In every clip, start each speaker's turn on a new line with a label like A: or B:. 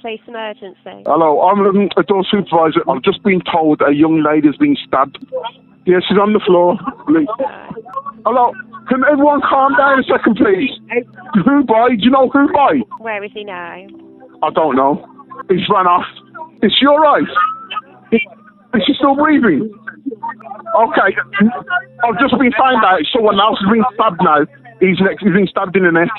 A: Police emergency.
B: Hello, I'm a door supervisor. I've just been told a young lady's been stabbed. Yeah, she's on the floor. Hello, can everyone calm down a second, please? Who by? Do you know who by?
A: Where is he now?
B: I don't know. He's run off. Is she alright? Is she still breathing? Okay. I've just been found out someone else has been stabbed now. He's been stabbed in the neck.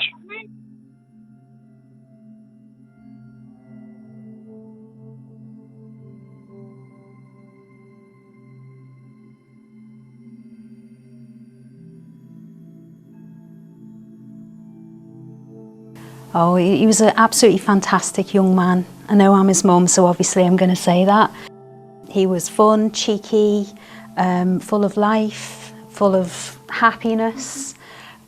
C: Oh, he was an absolutely fantastic young man. I know I'm his mum, so obviously I'm going to say that. He was fun, cheeky, full of life, full of happiness.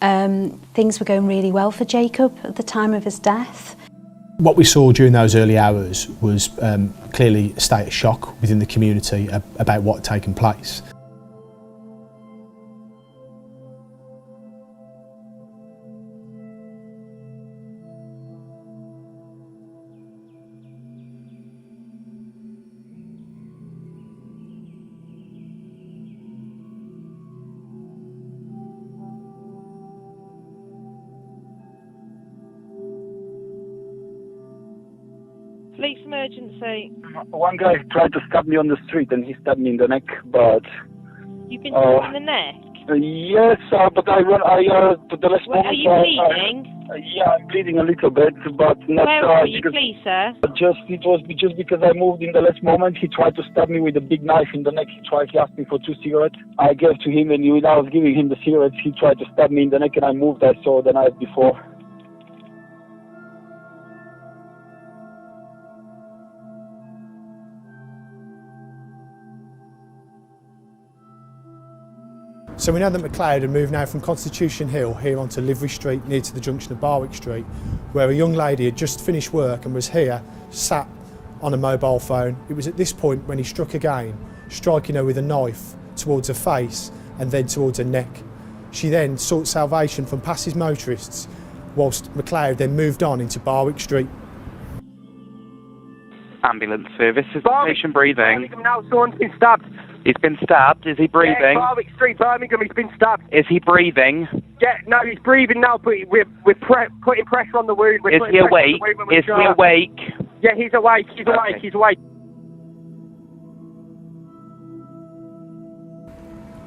C: Things were going really well for Jacob at the time of his death.
D: What we saw during those early hours was clearly a state of shock within the community about what had taken place.
A: Police emergency.
E: One guy tried to stab me on the street and he stabbed me in the neck, but...
A: You've been stabbed in the neck?
E: Yes, but the last moment...
A: Are you bleeding?
E: Yeah, I'm bleeding a little bit, but not...
A: Where are you, please, sir?
E: It was just because I moved in the last moment. He tried to stab me with a big knife in the neck. He asked me for 2 cigarettes. I gave to him, and when I was giving him the cigarettes, he tried to stab me in the neck, and I moved. I saw the night before.
D: So we know that McLeod had moved now from Constitution Hill here onto Livery Street near to the junction of Barwick Street, where a young lady had just finished work and was here, sat on a mobile phone. It was at this point when he struck again, striking her with a knife towards her face and then towards her neck. She then sought salvation from passing motorists, whilst McLeod then moved on into Barwick Street.
F: Ambulance service. Is the patient breathing?
G: Birmingham now, someone's been stabbed.
F: He's been stabbed. Is he breathing?
G: Yeah, Barwick Street, Birmingham, he's been stabbed.
F: Is he breathing?
G: Yeah, no, he's breathing now, but we're putting pressure on the wound.
F: Is he awake? Is he awake?
G: Yeah, he's awake, he's awake.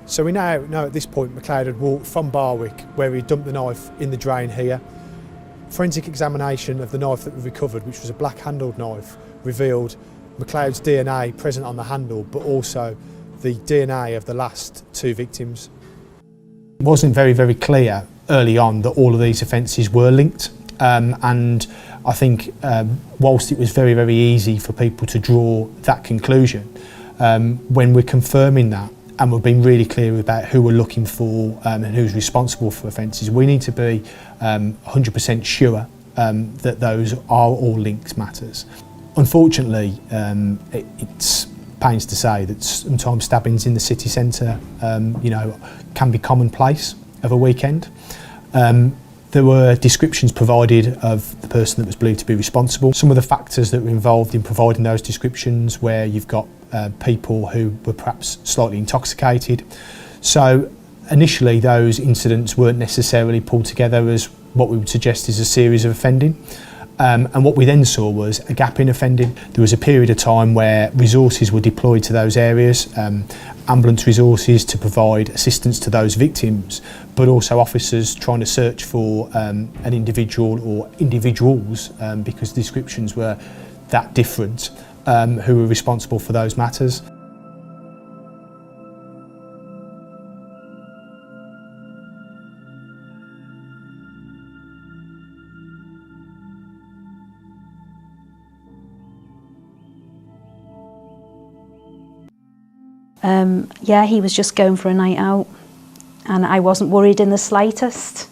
D: So we now know at this point McLeod had walked from Barwick, where he dumped the knife in the drain here. Forensic examination of the knife that we recovered, which was a black-handled knife, revealed McLeod's DNA present on the handle, but also the DNA of the last 2 victims. It wasn't very clear early on that all of these offences were linked, and I think whilst it was very easy for people to draw that conclusion, when we're confirming that and we've been really clear about who we're looking for and who's responsible for offences, we need to be 100% sure that those are all linked matters. Unfortunately, it's pains to say that sometimes stabbings in the city centre, can be commonplace of a weekend. There were descriptions provided of the person that was believed to be responsible. Some of the factors that were involved in providing those descriptions, where you've got people who were perhaps slightly intoxicated. So initially those incidents weren't necessarily pulled together as what we would suggest is a series of offending. And what we then saw was a gap in offending. There was a period of time where resources were deployed to those areas, ambulance resources to provide assistance to those victims, but also officers trying to search for an individual or individuals, because the descriptions were that different, who were responsible for those matters.
C: Yeah, he was just going for a night out, and I wasn't worried in the slightest.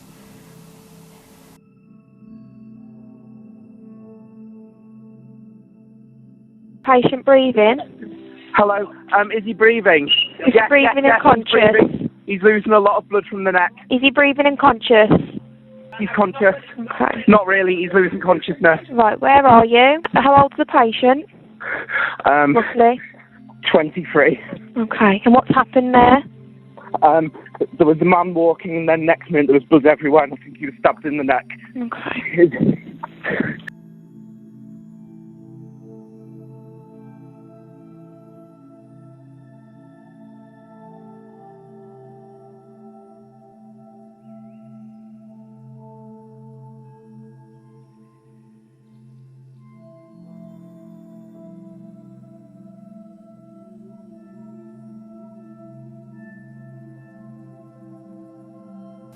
A: Patient breathing.
G: Hello, is he breathing?
A: Is he breathing and conscious?
G: He's losing a lot of blood from the neck.
A: Is he breathing and conscious?
G: He's conscious.
A: Okay.
G: Not really, he's losing consciousness.
A: Right, where are you? How old's the patient? Roughly?
G: 23.
A: Okay. And what's happened there?
G: There was a man walking, and then next minute there was blood everywhere, and I think he was stabbed in the neck.
A: Okay.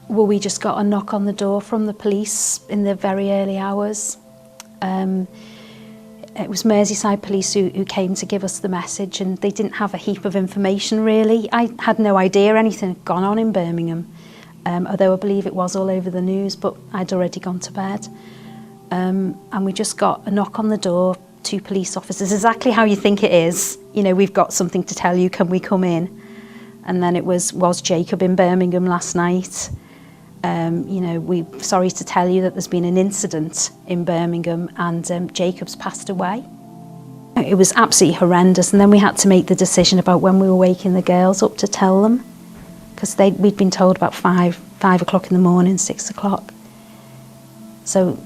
C: Well, we just got a knock on the door from the police in the very early hours. It was Merseyside police who came to give us the message, and they didn't have a heap of information really. I had no idea anything had gone on in Birmingham, although I believe it was all over the news, but I'd already gone to bed. And we just got a knock on the door, 2 police officers, exactly how you think it is. You know, we've got something to tell you, can we come in? And then it was Jacob in Birmingham last night? You know, we're sorry to tell you that there's been an incident in Birmingham and Jacob's passed away. It was absolutely horrendous, and then we had to make the decision about when we were waking the girls up to tell them, because we'd been told about 5 o'clock in the morning, 6 o'clock. So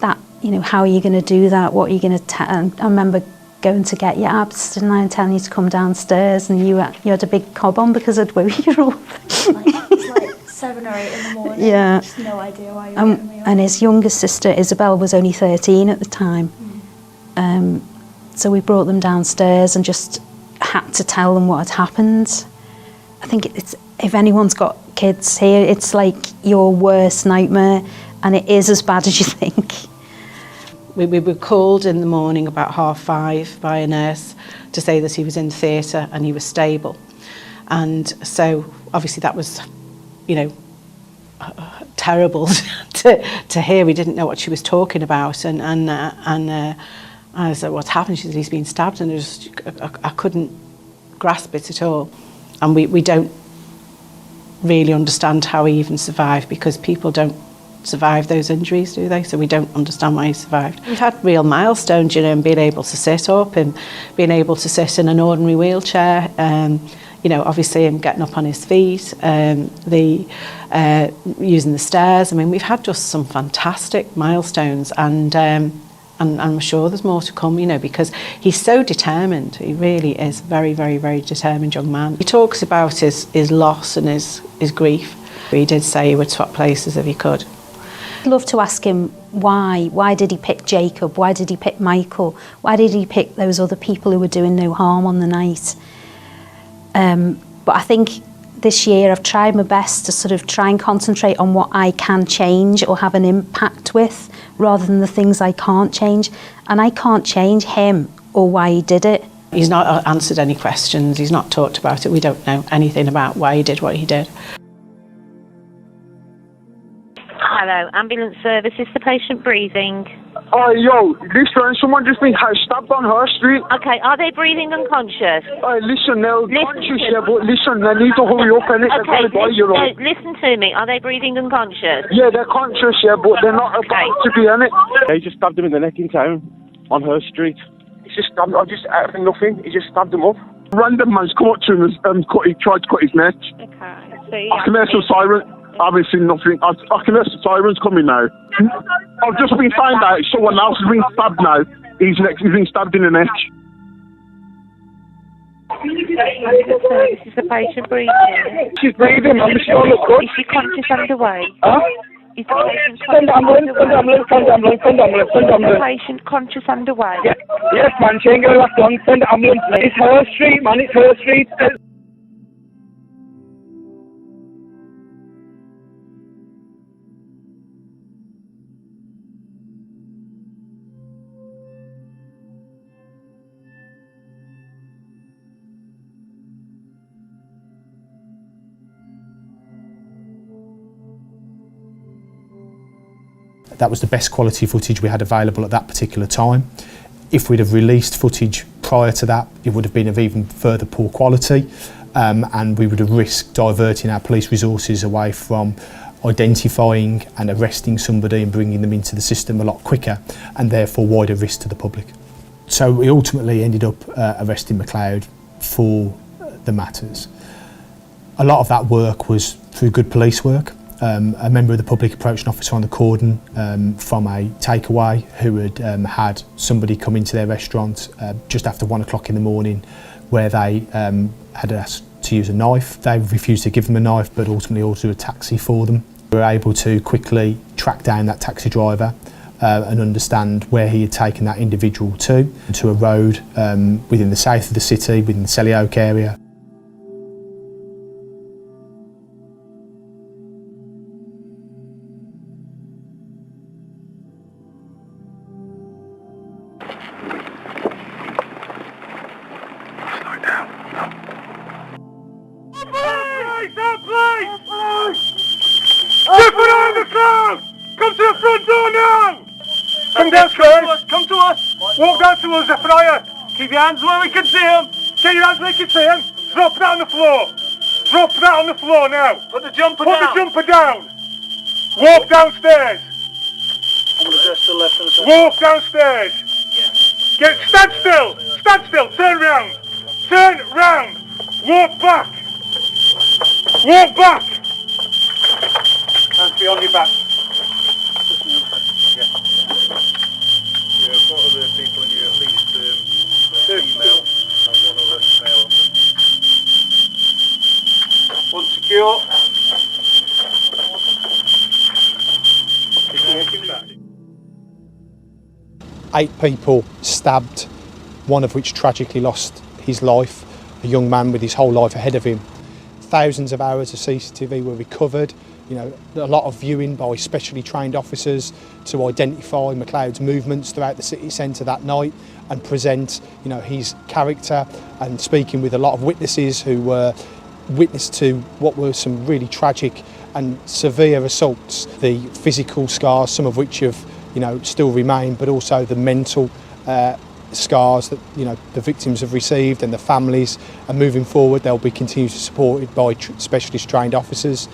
C: that, you know, how are you going to do that? What are you going to tell? I remember going to get your abs, didn't I, and telling you to come downstairs, and you had a big cob on because I'd woke you up.
H: It's like 7 or 8 in the morning.
C: Yeah.
H: Just no idea why you were getting me up.
C: And his youngest sister, Isabel, was only 13 at the time. So we brought them downstairs and just had to tell them what had happened. I think it's, if anyone's got kids here, it's like your worst nightmare, and it is as bad as you think.
I: We were called in the morning about 5:30 by a nurse to say that he was in theatre and he was stable. And so obviously that was, you know, terrible to hear. We didn't know what she was talking about, and I said, what's happened? She said, he's been stabbed, and I couldn't grasp it at all. And we don't really understand how he even survived, because people don't survive those injuries, do they? So we don't understand why he survived. We've had real milestones, you know, and being able to sit up and being able to sit in an ordinary wheelchair, you know, obviously him getting up on his feet, using the stairs. I mean, we've had just some fantastic milestones, and I'm sure there's more to come, you know, because he's so determined. He really is very, very, very determined young man. He talks about his loss and his grief. He did say he would swap places if he could.
C: I'd love to ask him why. Why did he pick Jacob? Why did he pick Michael? Why did he pick those other people who were doing no harm on the night? But I think this year I've tried my best to sort of try and concentrate on what I can change or have an impact with, rather than the things I can't change. And I can't change him or why he did it.
I: He's not answered any questions. He's not talked about it. We don't know anything about why he did what he did.
A: Hello, ambulance service. Is the patient breathing?
B: Oh, yo, listen, someone just been stabbed on her street.
A: Okay, are they breathing unconscious?
B: Listen, they're conscious, yeah, but listen, they need to hurry up, and they're going to die, you know.
A: Listen to me. Are they breathing unconscious?
B: Yeah, they're conscious, yeah, but they're not about to be in it.
E: They just stabbed him in the neck in town, on her street. He just stabbed, out of nothing, he just stabbed him up.
B: Random man's come up to him and he tried to cut his neck.
A: Okay, so
B: I can hear some sirens. I haven't seen nothing. I can hear some sirens coming now. I've just been found out someone else has been stabbed now. He's been stabbed in the neck.
A: This is the patient breathing.
E: She's breathing, I'm sure look good.
A: Is she conscious underway?
E: Huh?
A: Is the patient
E: Send ambulance,
A: conscious
E: send ambulance, send ambulance, send ambulance, send
A: Is the
E: ambulance.
A: patient conscious underway?
E: Yeah. Yes, man, she ain't gonna last long, send ambulance. It's her street, man, it's her street.
D: That was the best quality footage we had available at that particular time. If we'd have released footage prior to that, it would have been of even further poor quality, and we would have risked diverting our police resources away from identifying and arresting somebody and bringing them into the system a lot quicker, and therefore wider risk to the public. So we ultimately ended up arresting McLeod for the matters. A lot of that work was through good police work. A member of the public approached an officer on the cordon from a takeaway who had had somebody come into their restaurant just after 1 o'clock in the morning, where they had asked to use a knife. They refused to give them a knife, but ultimately ordered a taxi for them. We were able to quickly track down that taxi driver and understand where he had taken that individual to a road within the south of the city, within the Selly Oak area.
J: Zephaniah McLeod! Come to the front door now! Come downstairs! Come to us! Walk down to us, Zephaniah! Keep your hands where we can see them! Get your hands where we can see them! Drop that on the floor! Drop that on the floor now! Put the jumper down! Put the jumper down! Walk downstairs! I'm going to address the left and the center. Walk downstairs! Yeah. Stand still! Stand still! Turn round! Turn round! Walk back! Walk back! Hands behind your back. Yeah. I've got other people in here, at least female and one other male. One secure. Keep walking back.
D: 8 people stabbed, one of which tragically lost his life, a young man with his whole life ahead of him. Thousands of hours of CCTV were recovered, a lot of viewing by specially trained officers to identify McLeod's movements throughout the city centre that night and present, his character, and speaking with a lot of witnesses who were witness to what were some really tragic and severe assaults, the physical scars, some of which have, still remain, but also the mental scars that the victims have received, and the families. And moving forward, they'll be continued supported by specialist trained officers.